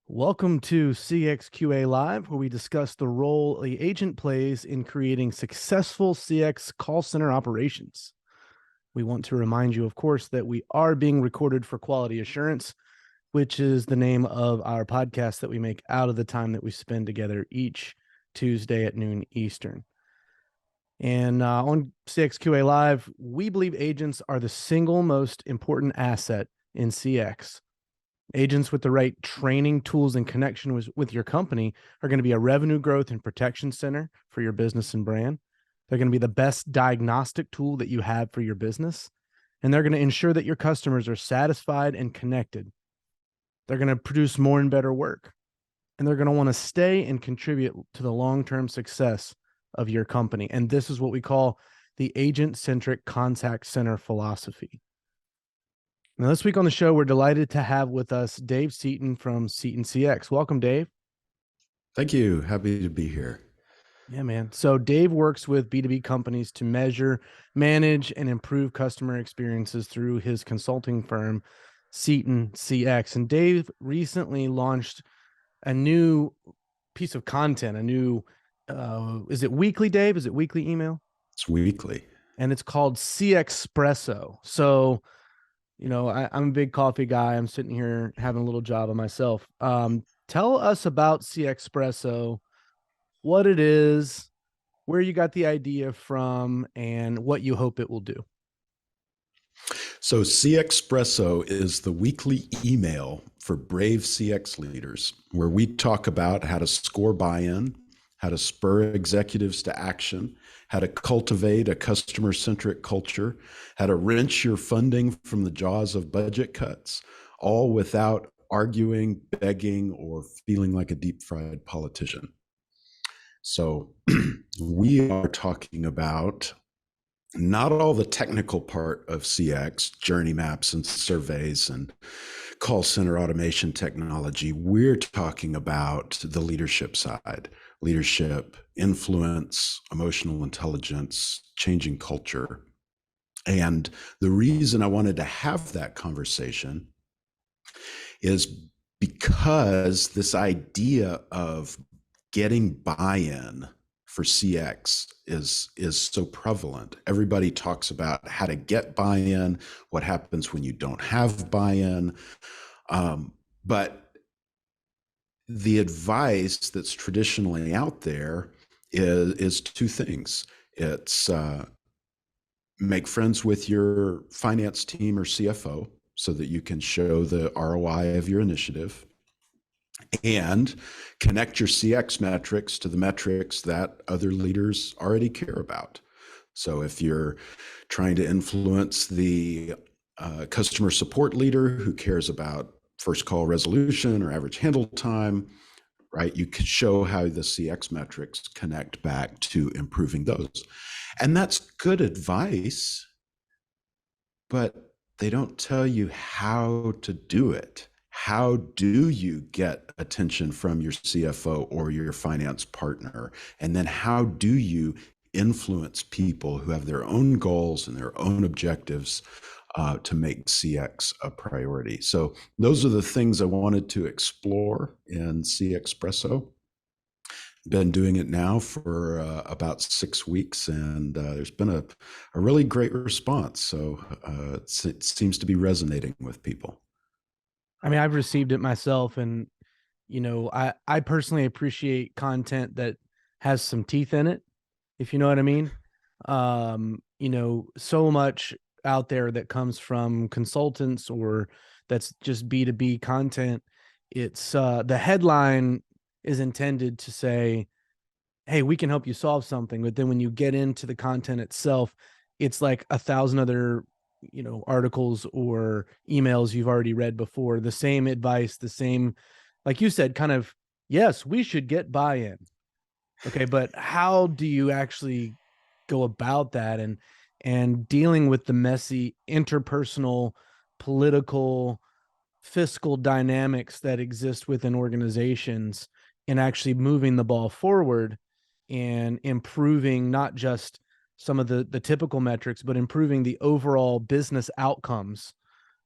Welcome to CXQA Live, where we discuss the role the agent plays in creating successful CX call center operations. We want to remind you, of course, that we are being recorded for quality assurance, which is the name of our podcast that we make out of the time that we spend together each Tuesday at noon Eastern. And on CXQA Live, we believe agents are the single most important asset in CX. Agents with the right training, tools, and connection with your company are going to be a revenue growth and protection center for your business and brand. They're going to be the best diagnostic tool that you have for your business. And they're going to ensure that your customers are satisfied and connected. They're going to produce more and better work. And they're going to want to stay and contribute to the long-term success of your company. And this is what we call the agent-centric contact center philosophy. Now, this week on the show, we're delighted to have with us Dave Seaton from Seaton CX. Welcome, Dave. Thank you. Happy to be here. Yeah, man. So Dave works with B2B companies to measure, manage, and improve customer experiences through his consulting firm, Seaton CX. And Dave recently launched a new piece of content, is it weekly, Dave? Is it weekly email? It's weekly. And it's called CXPRESSO. So, I'm a big coffee guy. I'm sitting here having a little job of myself. Tell us about CXPRESSO, what it is, where you got the idea from, and what you hope it will do. So CXPRESSO is the weekly email for brave CX leaders, where we talk about how to score buy-in, how to spur executives to action, how to cultivate a customer-centric culture, how to wrench your funding from the jaws of budget cuts, all without arguing, begging, or feeling like a deep-fried politician. So we are talking about not all the technical part of CX, journey maps and surveys and call center automation technology. We're talking about the leadership side, leadership, influence, emotional intelligence, changing culture. And the reason I wanted to have that conversation is because this idea of getting buy-in for CX is so prevalent. Everybody talks about how to get buy-in, what happens when you don't have buy-in. But the advice that's traditionally out there is two things. It's make friends with your finance team or CFO so that you can show the ROI of your initiative, and connect your CX metrics to the metrics that other leaders already care about. So if you're trying to influence the customer support leader who cares about first call resolution or average handle time, right, you could show how the CX metrics connect back to improving those. And that's good advice, but they don't tell you how to do it. How do you get attention from your CFO or your finance partner? And then how do you influence people who have their own goals and their own objectives to make CX a priority? So those are the things I wanted to explore in CXPRESSO. Been doing it now for about 6 weeks, and there's been a really great response. So it seems to be resonating with people. I mean, I've received it myself, and, I personally appreciate content that has some teeth in it, if you know what I mean. So much out there that comes from consultants or that's just B2B content. It's the headline is intended to say, hey, we can help you solve something. But then when you get into the content itself, it's like 1,000 other articles or emails you've already read before, the same advice, the same, like you said, kind of, yes, we should get buy-in. Okay, but how do you actually go about that and dealing with the messy interpersonal, political, fiscal dynamics that exist within organizations and actually moving the ball forward and improving not just some of the typical metrics, but improving the overall business outcomes,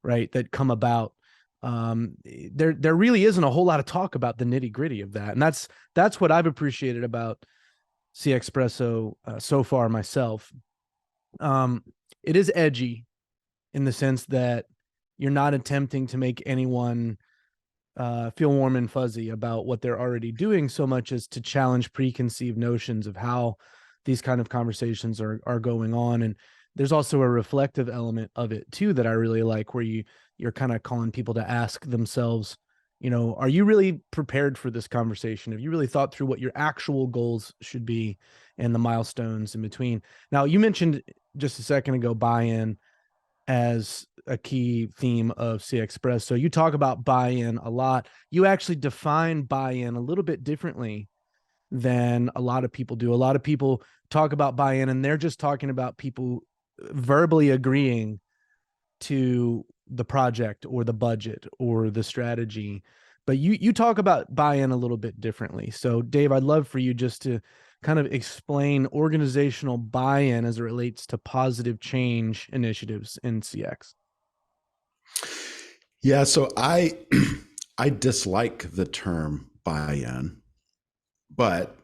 right, that come about. There really isn't a whole lot of talk about the nitty gritty of that, and that's what I've appreciated about CXPRESSO so far myself. Um, it is edgy in the sense that you're not attempting to make anyone feel warm and fuzzy about what they're already doing so much as to challenge preconceived notions of how these kind of conversations are going on. And there's also a reflective element of it too that I really like, where you're kind of calling people to ask themselves, are you really prepared for this conversation? Have you really thought through what your actual goals should be and the milestones in between? Now, you mentioned just a second ago buy-in as a key theme of CXPRESS. So you talk about buy-in a lot. You actually define buy-in a little bit differently than a lot of people do. A lot of people talk about buy-in and they're just talking about people verbally agreeing to the project or the budget or the strategy. But you talk about buy-in a little bit differently. So Dave, I'd love for you just to kind of explain organizational buy-in as it relates to positive change initiatives in CX. Yeah, so I I dislike the term buy-in, but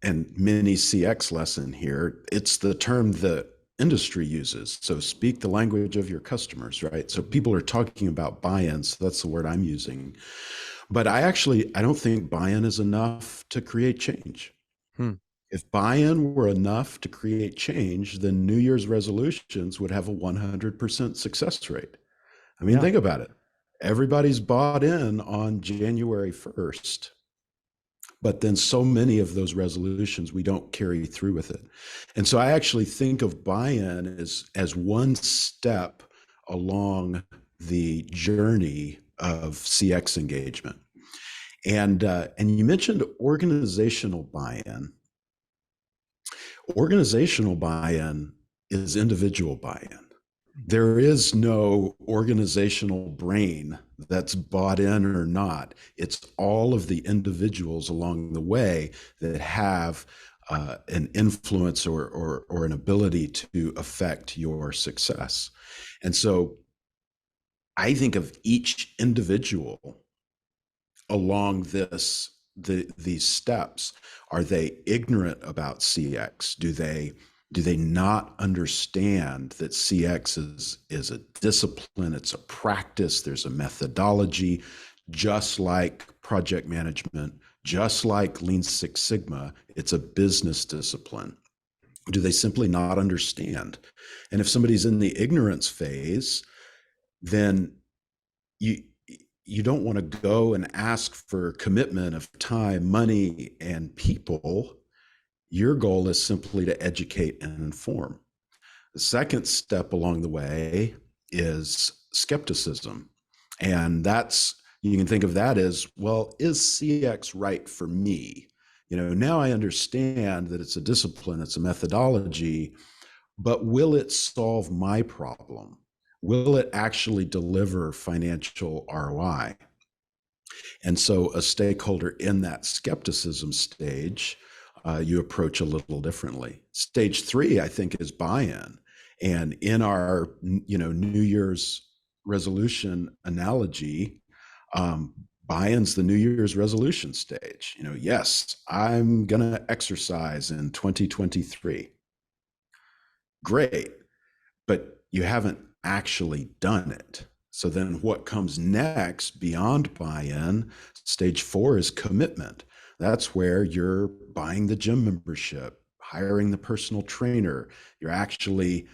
and mini CX lesson here, it's the term the industry uses. So speak the language of your customers, right? So people are talking about buy-in, so that's the word I'm using. But I don't think buy-in is enough to create change. Hmm. If buy-in were enough to create change, then New Year's resolutions would have a 100% success rate. I mean, Yeah. think about it. Everybody's bought in on January 1st, but then so many of those resolutions, we don't carry through with it. And so I actually think of buy-in as one step along the journey of CX engagement. And you mentioned organizational buy-in. Organizational buy-in is individual buy-in. There is no organizational brain that's bought in or not. It's all of the individuals along the way that have an influence or an ability to affect your success. And so I think of each individual along these steps. Are they ignorant about CX? Do they not understand that CX is a discipline, it's a practice, there's a methodology, just like project management, just like Lean Six Sigma, it's a business discipline. Do they simply not understand? And if somebody's in the ignorance phase, then you you don't want to go and ask for commitment of time, money, and people. Your goal is simply to educate and inform. The second step along the way is skepticism. And you can think of that as, well, is CX right for me? Now I understand that it's a discipline, it's a methodology, but will it solve my problem? Will it actually deliver financial ROI? And so a stakeholder in that skepticism stage, you approach a little differently. Stage 3, I think, is buy-in. And in our, New Year's resolution analogy, buy-in's the New Year's resolution stage. Yes, I'm going to exercise in 2023. Great, but you haven't actually done it. So then what comes next beyond buy-in, stage 4, is commitment. That's where you're buying the gym membership, hiring the personal trainer. You're actually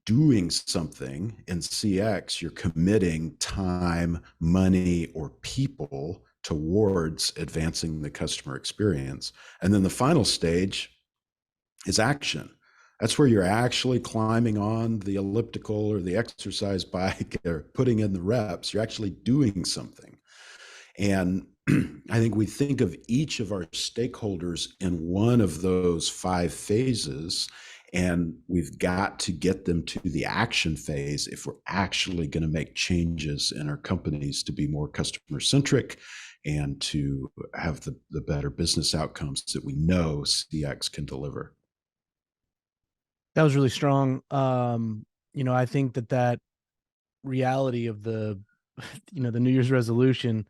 doing something in CX. You're committing time, money, or people towards advancing the customer experience. And then the final stage is action. That's where you're actually climbing on the elliptical or the exercise bike or putting in the reps. You're actually doing something. And I think we think of each of our stakeholders in one of those 5 phases, and we've got to get them to the action phase if we're actually going to make changes in our companies to be more customer centric and to have the better business outcomes that we know CX can deliver. That was really strong. I think that reality of the, the New Year's resolution,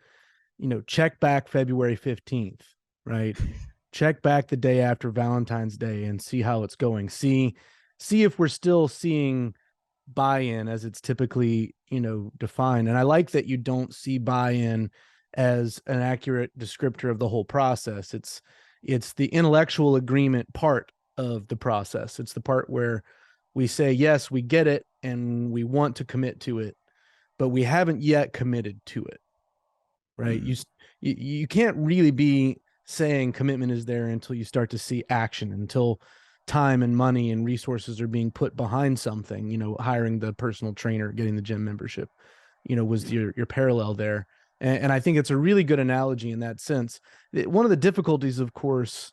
check back February 15th, right? Check back the day after Valentine's Day and see how it's going. See if we're still seeing buy-in as it's typically, defined. And I like that you don't see buy-in as an accurate descriptor of the whole process. It's the intellectual agreement part of the process. It's the part where we say, yes, we get it and we want to commit to it, but we haven't yet committed to it, right? Mm. You can't really be saying commitment is there until you start to see action, until time and money and resources are being put behind something. Hiring the personal trainer, getting the gym membership, was Yeah. your parallel there. And I think it's a really good analogy in that sense. One of the difficulties, of course,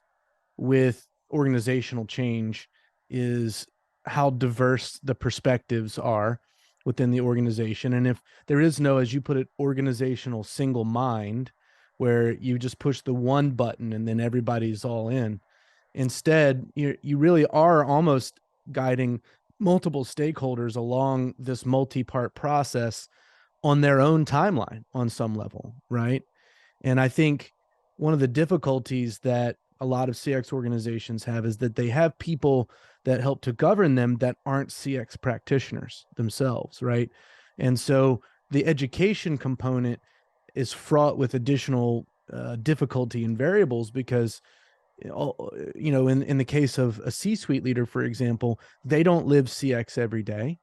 with organizational change is how diverse the perspectives are within the organization. And if there is no, as you put it, organizational single mind, where you just push the one button and then everybody's all in, instead, you really are almost guiding multiple stakeholders along this multi-part process on their own timeline on some level, right? And I think one of the difficulties that a lot of CX organizations have is that they have people that help to govern them that aren't CX practitioners themselves, right? And so the education component is fraught with additional difficulty and variables because, in the case of a C-suite leader, for example, they don't live CX every day,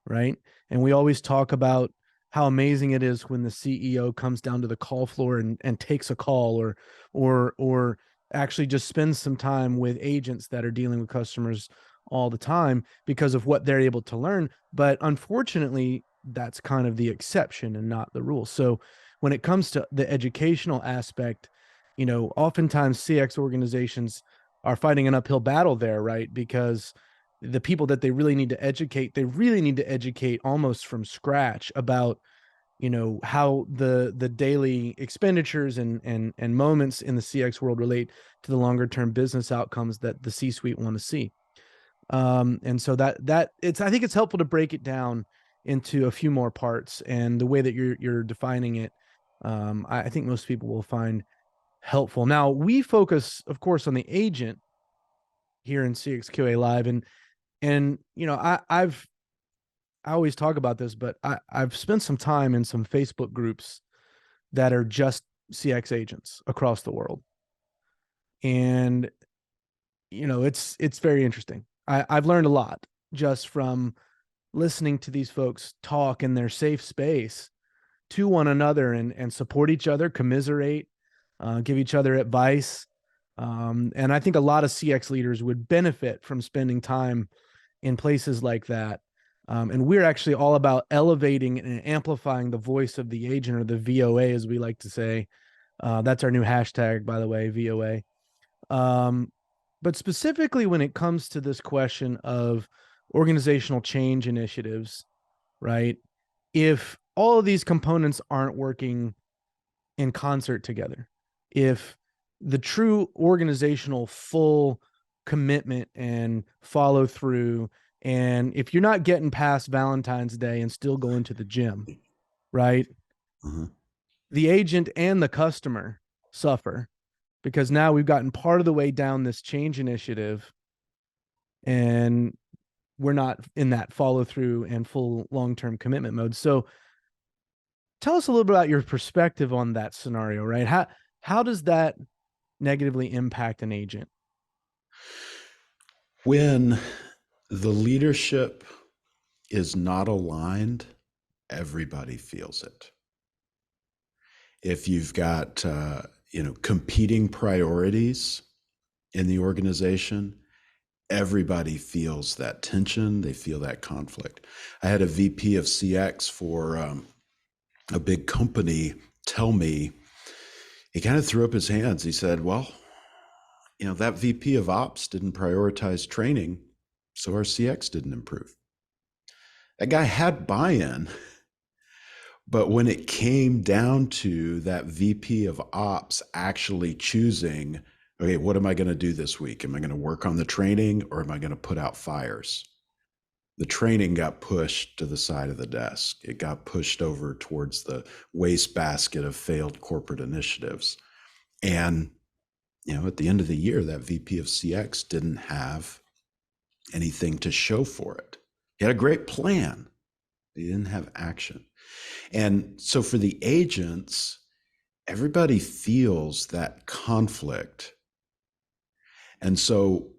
right? And we always talk about how amazing it is when the CEO comes down to the call floor and takes a call, or actually just spends some time with agents that are dealing with customers all the time because of what they're able to learn. But unfortunately, that's kind of the exception and not the rule. So when it comes to the educational aspect, oftentimes CX organizations are fighting an uphill battle there, right? Because the people that they really need to educate, they really need to educate almost from scratch about, how the daily expenditures and moments in the CX world relate to the longer term business outcomes that the C suite want to see. And so that it's, I think it's helpful to break it down into a few more parts, and the way that you're defining it, I think most people will find helpful. Now we focus, of course, on the agent here in CXQA Live, and I always talk about this, but I've spent some time in some Facebook groups that are just CX agents across the world, and it's very interesting. I've learned a lot just from listening to these folks talk in their safe space to one another, and support each other, commiserate, give each other advice. And I think a lot of CX leaders would benefit from spending time in places like that. And we're actually all about elevating and amplifying the voice of the agent, or the VOA, as we like to say. That's our new hashtag, by the way, VOA. Um, but specifically when it comes to this question of organizational change initiatives, right? If all of these components aren't working in concert together, if the true organizational full commitment and follow through, and if you're not getting past Valentine's Day and still going to the gym, right? Uh-huh. The agent and the customer suffer, because now we've gotten part of the way down this change initiative, and we're not in that follow through and full long-term commitment mode. So tell us a little bit about your perspective on that scenario, right? How does that negatively impact an agent? When the leadership is not aligned, everybody feels it. If you've got competing priorities in the organization, everybody feels that tension. They feel that conflict. I had a VP of CX for a big company tell me, he kind of threw up his hands. He said, well, that VP of ops didn't prioritize training, so our CX didn't improve. That guy had buy-in, but when it came down to that VP of ops actually choosing Okay, what am I going to do this week? Am I going to work on the training or am I going to put out fires? The training got pushed to the side of the desk. It got pushed over towards the wastebasket of failed corporate initiatives. And, at the end of the year, that VP of CX didn't have anything to show for it. He had a great plan. He didn't have action. And so for the agents, everybody feels that conflict. And so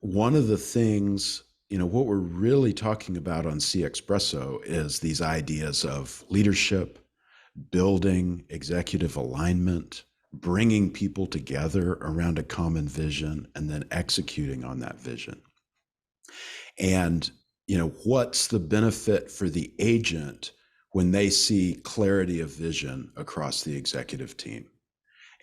one of the things, what we're really talking about on CXPRESSO is these ideas of leadership, building executive alignment, bringing people together around a common vision, and then executing on that vision. And, what's the benefit for the agent when they see clarity of vision across the executive team?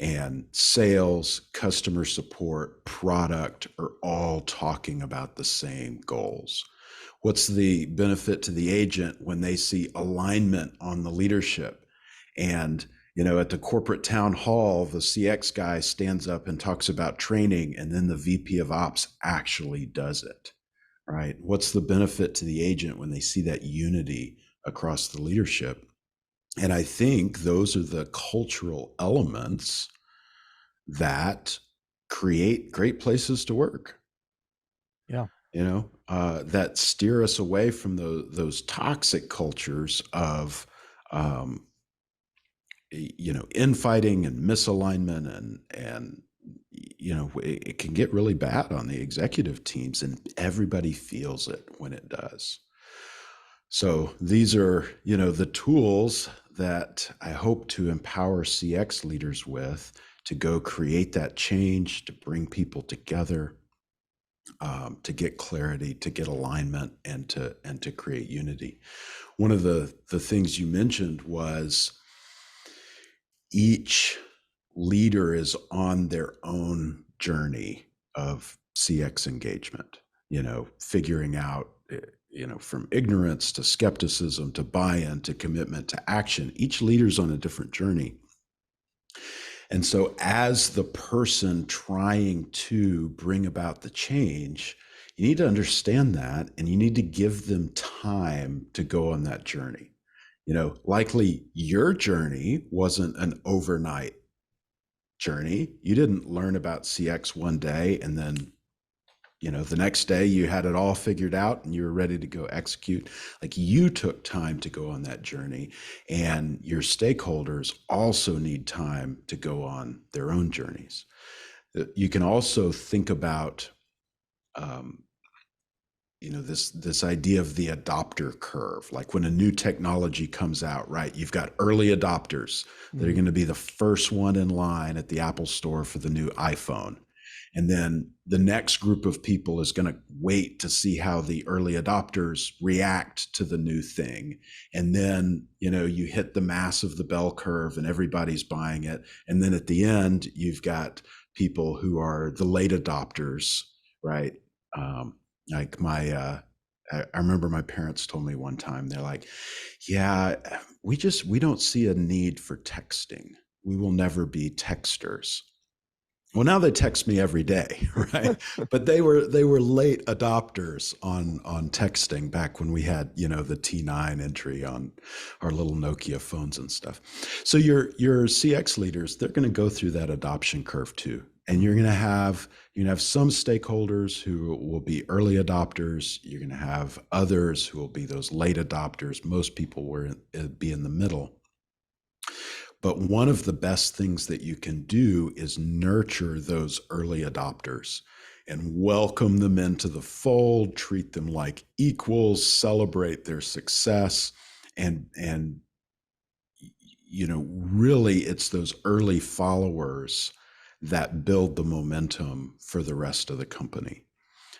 And sales, customer support, product are all talking about the same goals. What's the benefit to the agent when they see alignment on the leadership? And, at the corporate town hall, the CX guy stands up and talks about training, and then the VP of ops actually does it, right? What's the benefit to the agent when they see that unity across the leadership? And I think those are the cultural elements that create great places to work. Yeah. That steer us away from those toxic cultures of, infighting and misalignment, and it can get really bad on the executive teams, and everybody feels it when it does. So these are, the tools that I hope to empower CX leaders with to go create that change, to bring people together, to get clarity, to get alignment, and to create unity. One of the things you mentioned was each leader is on their own journey of CX engagement, figuring out, from ignorance to skepticism to buy-in to commitment to action. Each leader's on a different journey. And so as the person trying to bring about the change, you need to understand that, and you need to give them time to go on that journey. Likely your journey wasn't an overnight journey. You didn't learn about CX one day and then, the next day you had it all figured out and you were ready to go execute. Like, you took time to go on that journey, and your stakeholders also need time to go on their own journeys. You can also think about, this idea of the adopter curve. Like, when a new technology comes out, right, you've got early adopters that are going to be the first one in line at the Apple store for the new iPhone. And then the next group of people is going to wait to see how the early adopters react to the new thing. And then, you hit the mass of the bell curve and everybody's buying it. And then at the end, you've got people who are the late adopters, right? Like I remember my parents told me one time, they're like, yeah, we don't see a need for texting. We will never be texters. Well, now they text me every day, right? But they were late adopters on texting back when we had, the T9 entry on our little Nokia phones and stuff. So your CX leaders, they're going to go through that adoption curve too. And you're going to have some stakeholders who will be early adopters. You're going to have others who will be those late adopters. Most people will be in the middle. But one of the best things that you can do is nurture those early adopters and welcome them into the fold, treat them like equals, celebrate their success. And really it's those early followers that build the momentum for the rest of the company.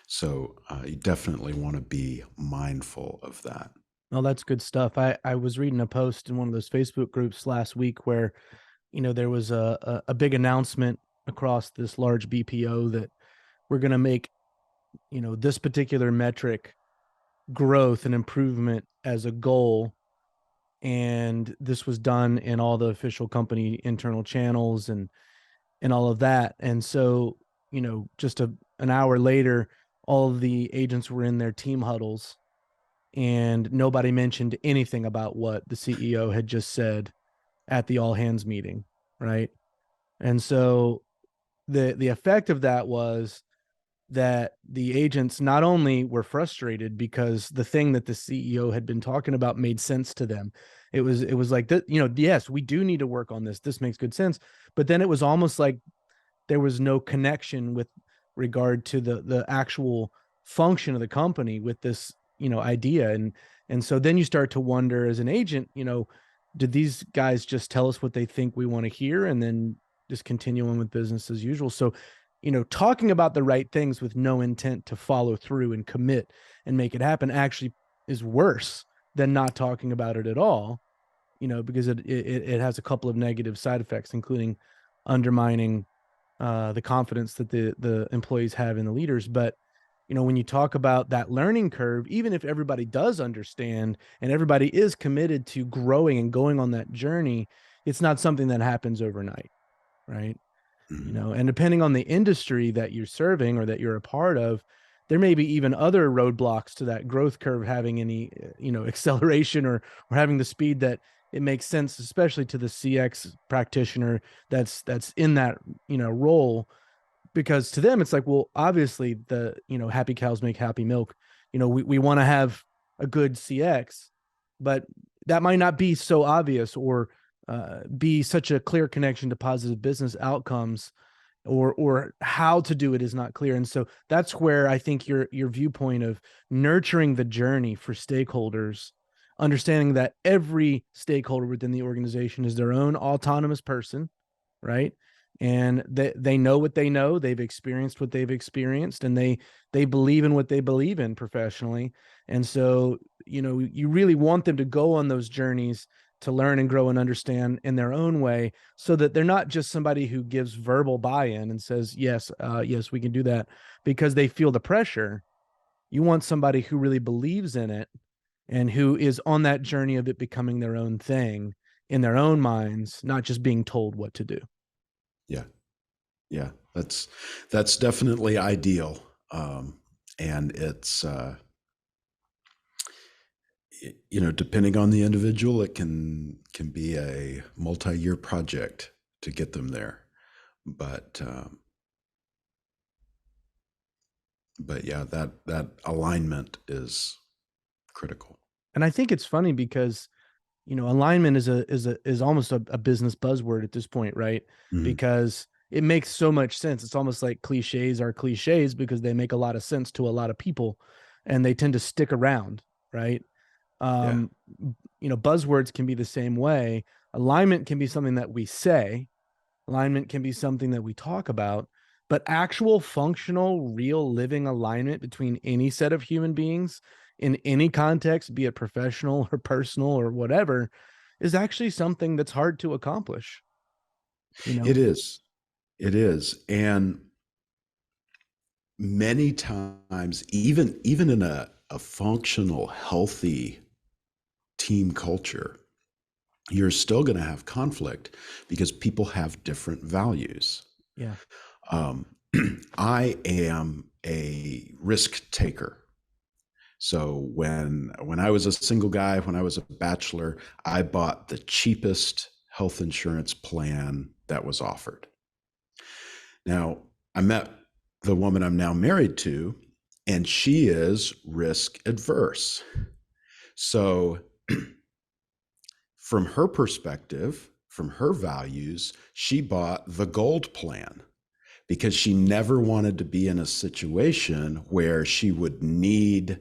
So you definitely want to be mindful of that. No, that's good stuff. I was reading a post in one of those Facebook groups last week where, there was a big announcement across this large BPO that we're going to make, this particular metric growth and improvement as a goal. And this was done in all the official company internal channels. And and all of that. And so, just an hour later, all of the agents were in their team huddles, and nobody mentioned anything about what the CEO had just said at the all hands meeting, right? And so the effect of that was that the agents not only were frustrated because the thing that the CEO had been talking about made sense to them. It was like that, yes, we do need to work on this. This makes good sense. But then it was almost like there was no connection with regard to the actual function of the company with this idea. And so then you start to wonder as an agent, did these guys just tell us what they think we want to hear and then just continue on with business as usual? So talking about the right things with no intent to follow through and commit and make it happen actually is worse than not talking about it at all, because it has a couple of negative side effects, including undermining the confidence that the employees have in the leaders. But when you talk about that learning curve, even if everybody does understand and everybody is committed to growing and going on that journey, it's not something that happens overnight, right? Mhm. And depending on the industry that you're serving or that you're a part of, there may be even other roadblocks to that growth curve having any acceleration or having the speed that it makes sense, especially to the CX practitioner that's in that role, because to them it's like, well, obviously the happy cows make happy milk. We want to have a good CX, but that might not be so obvious or be such a clear connection to positive business outcomes, or how to do it is not clear. And so that's where I think your viewpoint of nurturing the journey for stakeholders, understanding that every stakeholder within the organization is their own autonomous person, right? And they know what they know, they've experienced what they've experienced, and they believe in what they believe in professionally. And so you really want them to go on those journeys to learn and grow and understand in their own way, so that they're not just somebody who gives verbal buy-in and says yes, yes, we can do that, because they feel the pressure. You want somebody who really believes in it and who is on that journey of it becoming their own thing in their own minds, not just being told what to do. Yeah. Yeah. That's definitely ideal. And depending on the individual, it can be a multi-year project to get them there. But yeah, that alignment is critical. And I think it's funny because alignment is almost a business buzzword at this point, right? Mhm. Because it makes so much sense. It's almost like cliches are cliches because they make a lot of sense to a lot of people, and they tend to stick around, right? Yeah. um buzzwords can be the same way. Alignment can be something that we say, alignment can be something that we talk about, but actual functional real living alignment between any set of human beings in any context, be it professional or personal or whatever, is actually something that's hard to accomplish, you know It is. It is. And many times, even in a functional, healthy team culture, you're still going to have conflict because people have different values. yeah, Um, I am a risk taker. So when I was a single guy, when I was a bachelor, I bought the cheapest health insurance plan that was offered. Now, I met the woman I'm now married to, and she is risk adverse. So, from her perspective, from her values, she bought the gold plan because she never wanted to be in a situation where she would need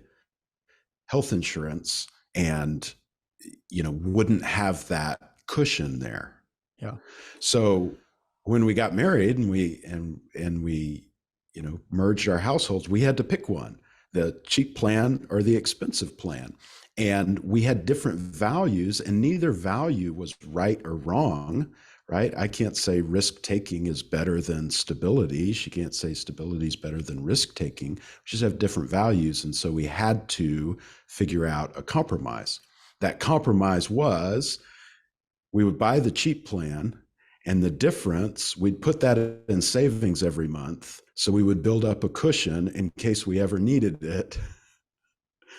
health insurance and wouldn't have that cushion there. yeah, So when we got married and we merged our households, we had to pick one, the cheap plan or the expensive plan. And we had different values, and neither value was right or wrong, right? I can't say risk taking is better than stability. She can't say stability is better than risk taking. We just have different values. And so we had to figure out a compromise. That compromise was we would buy the cheap plan, And the difference, we'd put that in savings every month. So we would build up a cushion in case we ever needed it.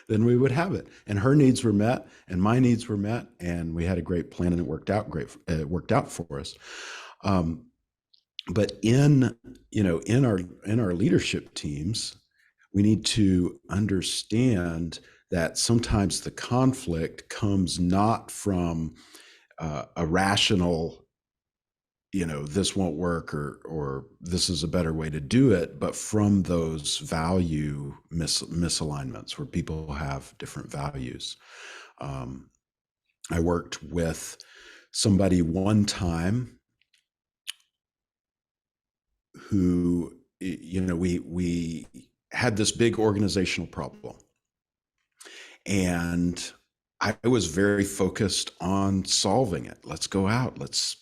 Then we would have it. And her needs were met and my needs were met. And we had a great plan and it worked out great. It worked out for us. But in our leadership teams, we need to understand that sometimes the conflict comes not from a rational, this won't work or this is a better way to do it, but from those value misalignments where people have different values. I worked with somebody one time who, we had this big organizational problem. And I was very focused on solving it. Let's go out. Let's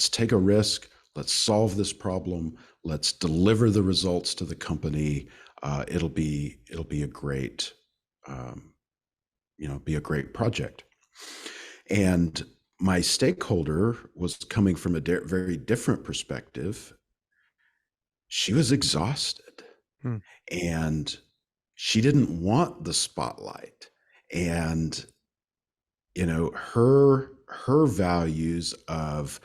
take a risk. Let's solve this problem. Let's deliver the results to the company. It'll be a great, be a great project. And my stakeholder was coming from a very different perspective. She was exhausted. And she didn't want the spotlight. And her values of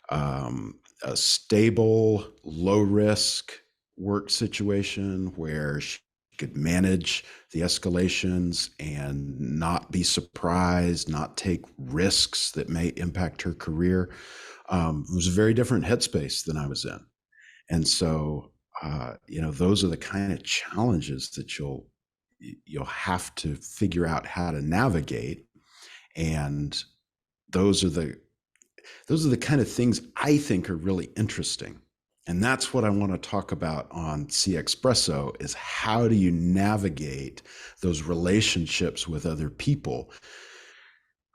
a stable, low risk work situation where she could manage the escalations and not be surprised, not take risks that may impact her career, was a very different headspace than I was in. And so those are the kind of challenges that you'll have to figure out how to navigate. And those are the kind of things I think are really interesting. And that's what I want to talk about on CXPRESSO is how do you navigate those relationships with other people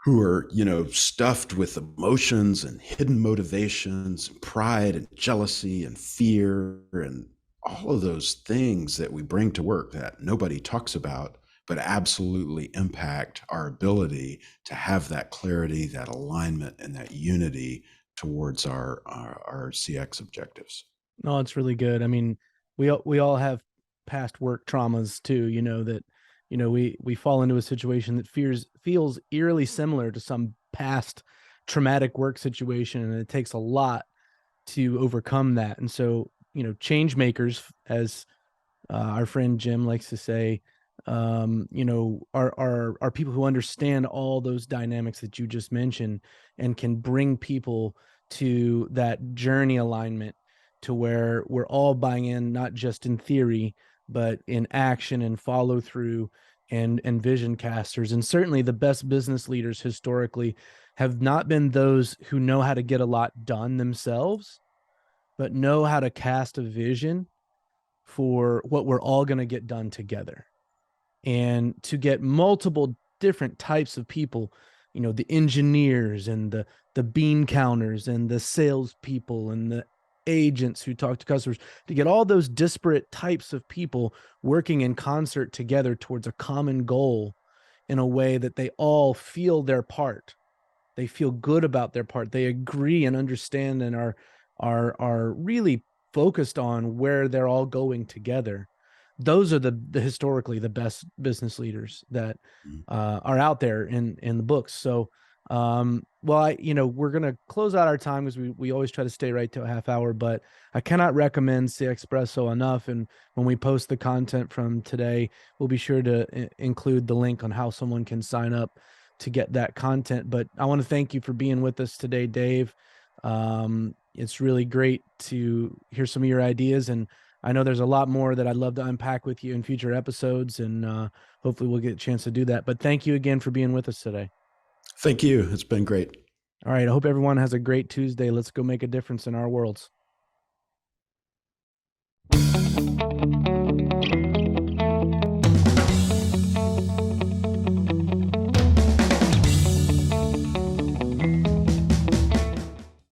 who are, stuffed with emotions and hidden motivations, and pride and jealousy and fear and all of those things that we bring to work that nobody talks about, but absolutely impact our ability to have that clarity, that alignment, and that unity towards our CX objectives. No, it's really good. I mean, we all have past work traumas too, that we fall into a situation that feels eerily similar to some past traumatic work situation, and it takes a lot to overcome that. And so, change makers, as our friend Jim likes to say, are people who understand all those dynamics that you just mentioned and can bring people to that journey alignment to where we're all buying in, not just in theory, but in action and follow through and vision casters. And certainly the best business leaders historically have not been those who know how to get a lot done themselves, but know how to cast a vision for what we're all going to get done together. And to get multiple different types of people, the engineers and the bean counters and the salespeople and the agents who talk to customers, to get all those disparate types of people working in concert together towards a common goal in a way that they all feel their part. They feel good about their part. They agree and understand and are really focused on where they're all going together. Those are the historically the best business leaders that are out there in the books. So, we're gonna close out our time because we always try to stay right to a half hour, but I cannot recommend CXPRESSO enough. And when we post the content from today, we'll be sure to include the link on how someone can sign up to get that content. But I want to thank you for being with us today, Dave. It's really great to hear some of your ideas, and I know there's a lot more that I'd love to unpack with you in future episodes, and hopefully we'll get a chance to do that. But thank you again for being with us today. Thank you. It's been great. All right. I hope everyone has a great Tuesday. Let's go make a difference in our worlds.